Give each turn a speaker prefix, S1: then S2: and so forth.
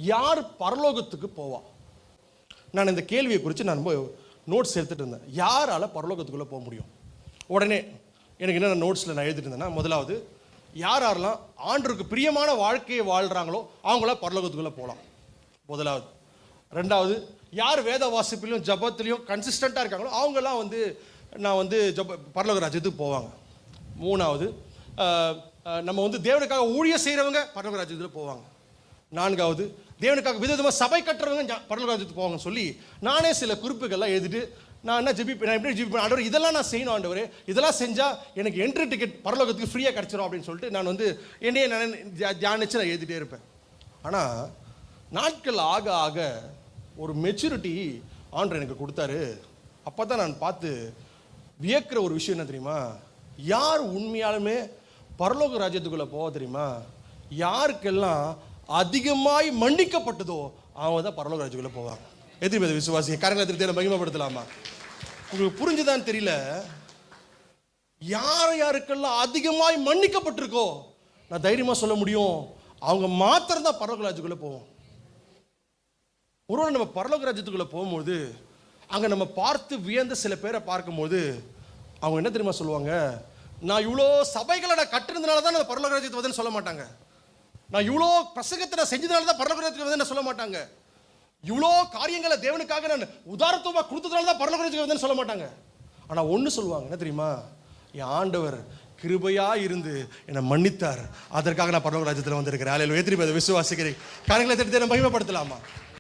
S1: யார் பரலோகத்துக்கு போவா? நான் இந்த கேள்வியை குறித்து நான் ரொம்ப நோட்ஸ் எடுத்துகிட்டு இருந்தேன். யாரால் பரலோகத்துக்குள்ளே போக முடியும்? உடனே எனக்கு என்ன நோட்ஸில் நான் எழுதிட்டு இருந்தேன்னா, முதலாவது யாரெல்லாம் ஆண்டவருக்கு பிரியமான வாழ்க்கையை வாழ்கிறாங்களோ அவங்களாம் பரலோகத்துக்குள்ளே போகலாம், முதலாவது. ரெண்டாவது, யார் வேத வாசிப்பிலையும் ஜபத்திலையும் கன்சிஸ்டண்ட்டாக இருக்காங்களோ அவங்கெல்லாம் நான் பரலோக ராஜ்யத்துக்கு போவாங்க. மூணாவது, நம்ம தேவனுக்காக ஊழியம் செய்கிறவங்க பரலோக ராஜ்யத்தில் போவாங்க. நான்காவது, தேவனுக்காக விதவிதமாக சபை கட்டுறவங்க பரலோக ராஜ்யத்துக்கு போவாங்கன்னு சொல்லி நானே சில குறிப்புகள்லாம் எழுதிட்டு நான் எப்படி ஜெபிப்பேன், ஆண்டவர் இதெல்லாம் நான் செய்யணும், ஆண்டவர் இதெல்லாம் செஞ்சால் எனக்கு என்ட்ரி டிக்கெட் பரலோகத்துக்கு ஃப்ரீயாக கிடச்சிரும் அப்படின்னு சொல்லிட்டு நான் என்னையே நான் தியானிச்சு நான் எழுதிட்டே இருப்பேன். ஆனால் நாட்கள் ஆக ஆக ஒரு மெச்சூரிட்டி ஆண்டவர் எனக்கு கொடுத்தாரு. அப்போ தான் நான் பார்த்து வியக்கிற ஒரு விஷயம் என்ன தெரியுமா? யார் உண்மையாலுமே பரலோக ராஜ்யத்துக்குள்ளே போக தெரியுமா? யாருக்கெல்லாம் அதிகமாய் மன்னிக்கப்பட்டதோ அவங்க தான் பரலோக ராஜ்யத்துக்குள்ளே போவாங்க. எதிர்ப்பு விசுவாசி கரங்களை மகிமைப்படுத்தலாமா? உங்களுக்கு புரிஞ்சுதான் தெரியல. யாருக்கெல்லாம் அதிகமாய் மன்னிக்கப்பட்டிருக்கோ நான் தைரியமாக சொல்ல முடியும், அவங்க மாத்திரம் தான் பரலோக ராஜ்யத்துக்குள்ளே போவோம். ஒருவேளை நம்ம பரலோக ராஜ்யத்துக்குள்ளே போகும்போது அங்கே நம்ம பார்த்து வியந்த சில பேரை பார்க்கும்போது அவங்க என்ன தெரியுமா சொல்லுவாங்க? நான் இவ்வளோ சபைகளை நான் கட்டுறதுனால தான் நான் பரலோக ராஜ்யத்துக்கு வந்து சொல்ல மாட்டாங்க. நான் இவ்வளோ பிரசங்கத்தை நான் செஞ்சதுனால தான் பரலோக ராஜ்யத்துக்கு வந்து சொல்ல மாட்டாங்க. இவ்வளோ காரியங்களை தேவனுக்காக நான் உதாரணத்துவமாக கொடுத்ததுனால தான் பரலோக ராஜ்யத்துக்கு வந்து சொல்ல மாட்டாங்க. ஆனால் ஒன்று சொல்லுவாங்க, என்ன தெரியுமா? என் ஆண்டவர் கிருபையா இருந்து என்னை மன்னித்தார், அதற்காக நான் பரலோக ராஜ்யத்தில் வந்திருக்கிறேன். அல்லேலூயா. எத்தனை பேர் விசுவாசிக்கிறேன்? காரியங்களை மகிமைப்படுத்தலாமா?